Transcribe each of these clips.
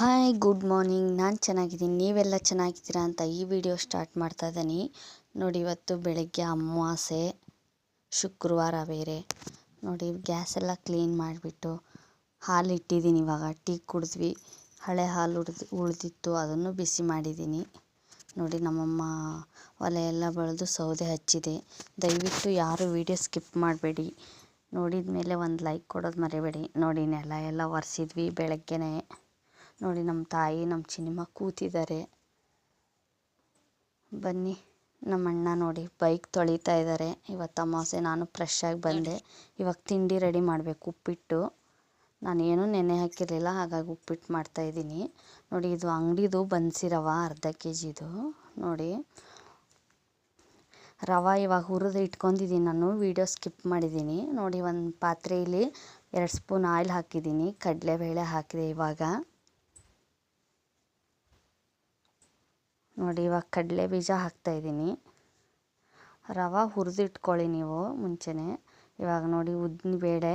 Hi good morning. ನಾನು ಚೆನ್ನಾಗಿದ್ದೀನಿ, ನೀವೆಲ್ಲ ಚೆನ್ನಾಗಿದ್ದೀರಾ ಅಂತ ಈ ವಿಡಿಯೋ ಸ್ಟಾರ್ಟ್ ಮಾಡ್ತಾ ಇದ್ದೀನಿ. ನೋಡಿ, ಇವತ್ತು ಬೆಳಗ್ಗೆ ಅಮಾವಾಸ್ಯೆ, ಶುಕ್ರವಾರ ಬೇರೆ. ನೋಡಿ, ಗ್ಯಾಸ್ ಎಲ್ಲ ಕ್ಲೀನ್ ಮಾಡಿಬಿಟ್ಟು ಹಾಲು ಇಟ್ಟಿದ್ದೀನಿ. ಇವಾಗ ಟೀ ಕುಡಿದ್ವಿ. ಹಳೆ ಹಾಲು ಉಳಿದಿತ್ತು, ಅದನ್ನು ಬಿಸಿ ಮಾಡಿದ್ದೀನಿ. ನೋಡಿ, ನಮ್ಮಮ್ಮ ಒಲೆ ಎಲ್ಲ ಬೆಳೆದು ಸೌದೆ ಹಚ್ಚಿದೆ. ದಯವಿಟ್ಟು ಯಾರು ವಿಡಿಯೋ ಸ್ಕಿಪ್ ಮಾಡಬೇಡಿ. ನೋಡಿದ ಮೇಲೆ ಒಂದು ಲೈಕ್ ಕೊಡೋದು ಮರಿಬೇಡಿ. ನೋಡಿ, ನೆಲ ಎಲ್ಲ ಒರೆಸಿದ್ವಿ ಬೆಳಗ್ಗೆನೇ. ನೋಡಿ, ನಮ್ಮ ತಾಯಿ ನಮ್ಮ ಚಿನಿಮ ಕೂತಿದ್ದಾರೆ. ಬನ್ನಿ, ನಮ್ಮ ಅಣ್ಣ ನೋಡಿ ಬೈಕ್ ತೊಳಿತಾ ಇದ್ದಾರೆ. ಇವತ್ತು ಅಮಾವಾಸ್ಯೆ, ನಾನು ಫ್ರೆಶ್ ಆಗಿ ಬಂದೆ. ಇವಾಗ ತಿಂಡಿ ರೆಡಿ ಮಾಡಬೇಕು. ಉಪ್ಪಿಟ್ಟು ನಾನೇನು ನೆನೆ ಹಾಕಿರಲಿಲ್ಲ, ಹಾಗಾಗಿ ಉಪ್ಪಿಟ್ಟು ಮಾಡ್ತಾಯಿದ್ದೀನಿ. ನೋಡಿ, ಇದು ಅಂಗಡಿದು ಬನ್ಸಿ ರವೆ ಅರ್ಧ kgದು. ನೋಡಿ, ರವೆ ಇವಾಗ ಹುರಿದು ಇಟ್ಕೊಂಡಿದ್ದೀನಿ. ನಾನು ವಿಡಿಯೋ ಸ್ಕಿಪ್ ಮಾಡಿದ್ದೀನಿ. ನೋಡಿ, ಒಂದು ಪಾತ್ರೆಯಲ್ಲಿ 2 ಸ್ಪೂನ್ ಆಯಿಲ್ ಹಾಕಿದ್ದೀನಿ. ಕಡಲೆಬೇಳೆ ಹಾಕಿದೆ ಇವಾಗ. ನೋಡಿ, ಇವಾಗ ಕಡಲೆ ಬೀಜ ಹಾಕ್ತಾಯಿದ್ದೀನಿ. ರವೆ ಹುರಿದು ಇಟ್ಕೊಳ್ಳಿ ನೀವು ಮುಂಚೆನೇ. ಇವಾಗ ನೋಡಿ, ಉದ್ದಿನಬೇಳೆ,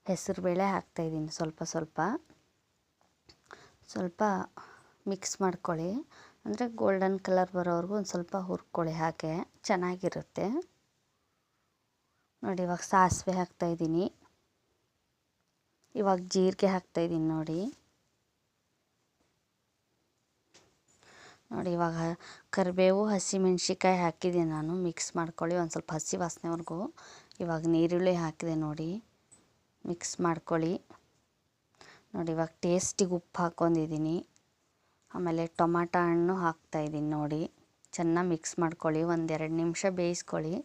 ಹೆಸರುಬೇಳೆ ಹಾಕ್ತಾಯಿದ್ದೀನಿ. ಸ್ವಲ್ಪ ಮಿಕ್ಸ್ ಮಾಡ್ಕೊಳ್ಳಿ. ಅಂದರೆ ಗೋಲ್ಡನ್ ಕಲರ್ ಬರೋವರೆಗೂ ಒಂದು ಸ್ವಲ್ಪ ಹುರ್ಕೊಳ್ಳಿ, ಹಾಗೆ ಚೆನ್ನಾಗಿರುತ್ತೆ. ನೋಡಿ, ಇವಾಗ ಸಾಸಿವೆ ಹಾಕ್ತಾಯಿದ್ದೀನಿ. ಇವಾಗ ಜೀರಿಗೆ ಹಾಕ್ತಾಯಿದ್ದೀನಿ. ನೋಡಿ, ಇವಾಗ ಕರಿಬೇವು, ಹಸಿಮೆಣ್ಸಿಕಾಯಿ ಹಾಕಿದ್ದೀನಿ ನಾನು. ಮಿಕ್ಸ್ ಮಾಡ್ಕೊಳ್ಳಿ ಒಂದು ಸ್ವಲ್ಪ ಹಸಿ ವಾಸನೆವರೆಗೂ. ಇವಾಗ ನೀರುಳ್ಳಿ ಹಾಕಿದೆ. ನೋಡಿ, ಮಿಕ್ಸ್ ಮಾಡ್ಕೊಳ್ಳಿ. ನೋಡಿ, ಇವಾಗ ಟೇಸ್ಟಿಗೆ ಉಪ್ಪು ಹಾಕ್ಕೊಂಡಿದ್ದೀನಿ. ಆಮೇಲೆ ಟೊಮಾಟೊ ಹಣ್ಣು ಹಾಕ್ತಾಯಿದ್ದೀನಿ. ನೋಡಿ, ಚೆನ್ನಾಗಿ ಮಿಕ್ಸ್ ಮಾಡ್ಕೊಳ್ಳಿ. 1-2 ನಿಮಿಷ ಬೇಯಿಸ್ಕೊಳ್ಳಿ.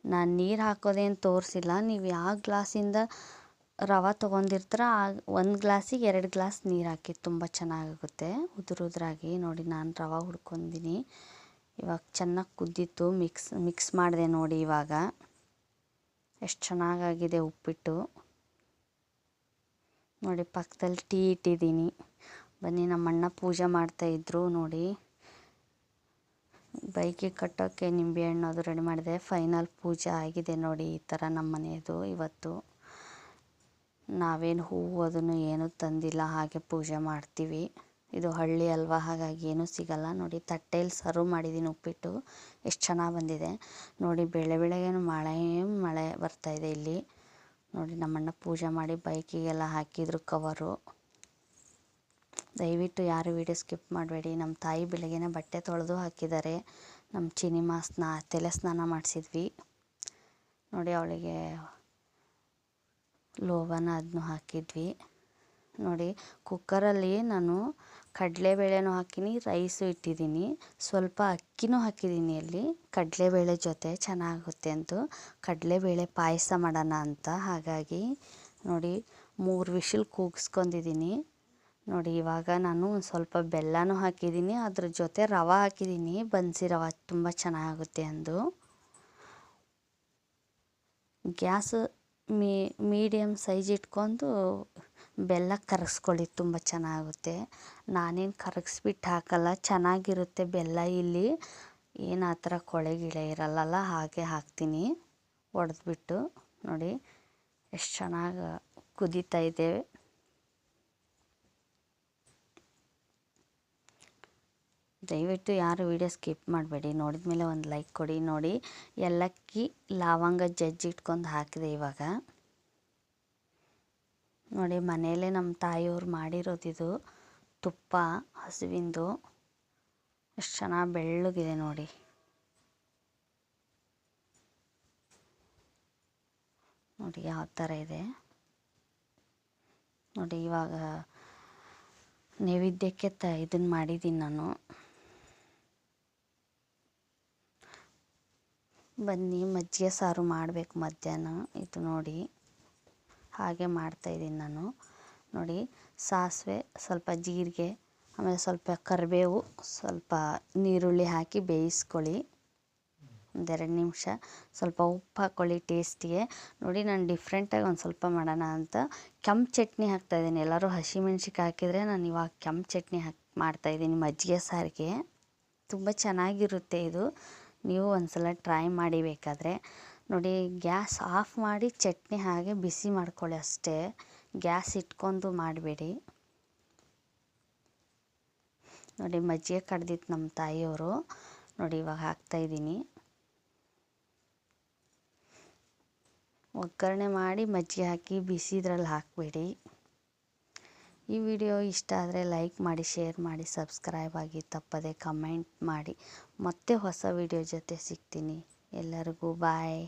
ನಾನು ನೀರು ಹಾಕೋದೇನು ತೋರಿಸಿಲ್ಲ. ನೀವು ಯಾವ ಗ್ಲಾಸಿಂದ ರವೆ ತೊಗೊಂಡಿರ್ತೀರ 1 ಗ್ಲಾಸಿಗೆ 2 ಗ್ಲಾಸ್ ನೀರು ಹಾಕಿ, ತುಂಬ ಚೆನ್ನಾಗಾಗುತ್ತೆ ಉದುರಾಗಿ. ನೋಡಿ, ನಾನು ರವೆ ಹುರ್ಕೊಂಡಿದ್ದೀನಿ. ಇವಾಗ ಚೆನ್ನಾಗಿ ಕುದ್ದಿತ್ತು. ಮಿಕ್ಸ್ ಮಾಡಿದೆ. ನೋಡಿ, ಇವಾಗ ಎಷ್ಟು ಚೆನ್ನಾಗಾಗಿದೆ ಉಪ್ಪಿಟ್ಟು. ನೋಡಿ, ಪಕ್ಕದಲ್ಲಿ ಟೀ ಇಟ್ಟಿದ್ದೀನಿ. ಬನ್ನಿ, ನಮ್ಮಣ್ಣ ಪೂಜೆ ಮಾಡ್ತಾಯಿದ್ರು. ನೋಡಿ, ಬೈಕಿಗೆ ಕಟ್ಟೋಕ್ಕೆ ನಿಂಬೆಹಣ್ಣು ಅದು ರೆಡಿ ಮಾಡಿದೆ. ಫೈನಲ್ ಪೂಜೆ ಆಗಿದೆ. ನೋಡಿ, ಈ ಥರ ನಮ್ಮ ಮನೆಯದು. ಇವತ್ತು ನಾವೇನು ಹೂವು ಅದನ್ನು ಏನೂ ತಂದಿಲ್ಲ, ಹಾಗೆ ಪೂಜೆ ಮಾಡ್ತೀವಿ. ಇದು ಹಳ್ಳಿ ಅಲ್ವಾ, ಹಾಗಾಗಿ ಏನೂ ಸಿಗಲ್ಲ. ನೋಡಿ, ತಟ್ಟೆಯಲ್ಲಿ ಸರ್ವ್ ಮಾಡಿದ್ದೀನಿ ಉಪ್ಪಿಟ್ಟು. ಎಷ್ಟು ಚೆನ್ನಾಗಿ ಬಂದಿದೆ ನೋಡಿ. ಬೆಳಗ್ಗೆನೂ ಮಳೆ ಬರ್ತಾಯಿದೆ ಇಲ್ಲಿ. ನೋಡಿ, ನಮ್ಮಣ್ಣ ಪೂಜೆ ಮಾಡಿ ಬೈಕಿಗೆಲ್ಲ ಹಾಕಿದ್ರು ಕವರು. ದಯವಿಟ್ಟು ಯಾರು ವಿಡಿಯೋ ಸ್ಕಿಪ್ ಮಾಡಬೇಡಿ. ನಮ್ಮ ತಾಯಿ ಬೆಳಗ್ಗೆನೇ ಬಟ್ಟೆ ತೊಳೆದು ಹಾಕಿದ್ದಾರೆ. ನಮ್ಮ ಚಿನಿಮ ತಲೆ ಸ್ನಾನ ಮಾಡಿಸಿದ್ವಿ. ನೋಡಿ, ಅವಳಿಗೆ ಲೋಬನ ಅದನ್ನು ಹಾಕಿದ್ವಿ. ನೋಡಿ, ಕುಕ್ಕರಲ್ಲಿ ನಾನು ಕಡಲೆಬೇಳೆನೂ ಹಾಕಿನಿ, ರೈಸು ಇಟ್ಟಿದ್ದೀನಿ. ಸ್ವಲ್ಪ ಅಕ್ಕಿನೂ ಹಾಕಿದ್ದೀನಿ. ಅಲ್ಲಿ ಕಡಲೆಬೇಳೆ ಜೊತೆ ಚೆನ್ನಾಗುತ್ತೆ ಅಂತು. ಕಡಲೆಬೇಳೆ ಪಾಯಸ ಮಾಡೋಣ ಅಂತ, ಹಾಗಾಗಿ ನೋಡಿ 3 ವಿಷಲ್ ಕೂಗಿಸ್ಕೊಂಡಿದ್ದೀನಿ. ನೋಡಿ, ಇವಾಗ ನಾನು ಒಂದು ಸ್ವಲ್ಪ ಬೆಲ್ಲನೂ ಹಾಕಿದ್ದೀನಿ. ಅದ್ರ ಜೊತೆ ರವೆ ಹಾಕಿದ್ದೀನಿ, ಬನ್ಸಿ ರವೆ, ತುಂಬ ಚೆನ್ನಾಗುತ್ತೆ ಅಂದು. ಗ್ಯಾಸ್ ಮೀಡಿಯಮ್ ಸೈಜ್ ಇಟ್ಕೊಂಡು ಬೆಲ್ಲ ಕರಗಿಸ್ಕೊಳ್ಳಿ, ತುಂಬ ಚೆನ್ನಾಗುತ್ತೆ. ನಾನೇನು ಕರಗಿಸ್ಬಿಟ್ಟು ಹಾಕಲ್ಲ, ಚೆನ್ನಾಗಿರುತ್ತೆ ಬೆಲ್ಲ. ಇಲ್ಲಿ ಏನು ಆ ಥರ ಕೊಳೆ ಗಿಳೆ ಇರಲ್ಲ, ಹಾಗೆ ಹಾಕ್ತೀನಿ ಒಡೆದ್ಬಿಟ್ಟು. ನೋಡಿ, ಎಷ್ಟು ಚೆನ್ನಾಗಿ ಕುದೀತಾ ಇದೆ. ದಯವಿಟ್ಟು ಯಾರು ವಿಡಿಯೋ ಸ್ಕಿಪ್ ಮಾಡಬೇಡಿ. ನೋಡಿದ ಮೇಲೆ ಒಂದು ಲೈಕ್ ಕೊಡಿ. ನೋಡಿ, ಏಲಕ್ಕಿ ಲವಂಗ ಜಜ್ಜಿಟ್ಕೊಂಡು ಹಾಕಿದೆ ಇವಾಗ. ನೋಡಿ, ಮನೆಯಲ್ಲೇ ನಮ್ಮ ತಾಯಿಯವ್ರು ಮಾಡಿರೋದಿದು ತುಪ್ಪ ಹಸುವಿಂದು. ಎಷ್ಟು ಚೆನ್ನಾಗಿ ಬೆಳ್ಳಗಿದೆ ನೋಡಿ. ನೋಡಿ ಯಾವ ಥರ ಇದೆ ನೋಡಿ. ಇವಾಗ ನೈವೇದ್ಯಕ್ಕೆ ಇದನ್ನು ಮಾಡಿದ್ದೀನಿ ನಾನು. ಬನ್ನಿ, ಮಜ್ಜಿಗೆ ಸಾರು ಮಾಡಬೇಕು ಮಧ್ಯಾಹ್ನ. ಇದು ನೋಡಿ, ಹಾಗೆ ಮಾಡ್ತಾಯಿದ್ದೀನಿ ನಾನು. ನೋಡಿ, ಸಾಸಿವೆ, ಸ್ವಲ್ಪ ಜೀರಿಗೆ, ಆಮೇಲೆ ಸ್ವಲ್ಪ ಕರಿಬೇವು, ಸ್ವಲ್ಪ ನೀರುಳ್ಳಿ ಹಾಕಿ ಬೇಯಿಸ್ಕೊಳ್ಳಿ 1-2 ನಿಮಿಷ. ಸ್ವಲ್ಪ ಉಪ್ಪು ಹಾಕ್ಕೊಳ್ಳಿ ಟೇಸ್ಟಿಗೆ. ನೋಡಿ, ನಾನು ಡಿಫ್ರೆಂಟಾಗಿ ಒಂದು ಸ್ವಲ್ಪ ಮಾಡೋಣ ಅಂತ ಕೆಂಪು ಚಟ್ನಿ ಹಾಕ್ತಾಯಿದ್ದೀನಿ. ಎಲ್ಲರೂ ಹಸಿಮೆಣ್ಸಿಕಾಯಿ ಹಾಕಿದರೆ, ನಾನು ಇವಾಗ ಕೆಂಪು ಚಟ್ನಿ ಮಾಡ್ತಾಯಿದ್ದೀನಿ ಮಜ್ಜಿಗೆ ಸಾರಿಗೆ. ತುಂಬ ಚೆನ್ನಾಗಿರುತ್ತೆ ಇದು. ನೀವು ಒಂದ್ಸಲ ಟ್ರೈ ಮಾಡಿ ಬೇಕಾದರೆ. ನೋಡಿ, ಗ್ಯಾಸ್ ಆಫ್ ಮಾಡಿ ಚಟ್ನಿ ಹಾಗೆ ಬಿಸಿ ಮಾಡ್ಕೊಳ್ಳಿ ಅಷ್ಟೇ. ಗ್ಯಾಸ್ ಇಟ್ಕೊಂಡು ಮಾಡಬೇಡಿ. ನೋಡಿ ಮಜ್ಜಿಗೆ ಕಡ್ದಿತ್ತು ನಮ್ಮ ತಾಯಿಯವರು. ನೋಡಿ ಇವಾಗ ಹಾಕ್ತಾಯಿದ್ದೀನಿ. ಒಗ್ಗರಣೆ ಮಾಡಿ ಮಜ್ಜಿಗೆ ಹಾಕಿ ಬಿಸಿದ್ರಲ್ಲಿ ಹಾಕಬೇಡಿ. ಈ ವಿಡಿಯೋ ಇಷ್ಟ ಆದರೆ ಲೈಕ್ ಮಾಡಿ, ಶೇರ್ ಮಾಡಿ, ಸಬ್ಸ್ಕ್ರೈಬ್ ಆಗಿ, ತಪ್ಪದೆ ಕಮೆಂಟ್ ಮಾಡಿ. ಮತ್ತೆ ಹೊಸ ವಿಡಿಯೋ ಜೊತೆ ಸಿಗ್ತೀನಿ. ಎಲ್ಲರಿಗೂ ಬಾಯ್.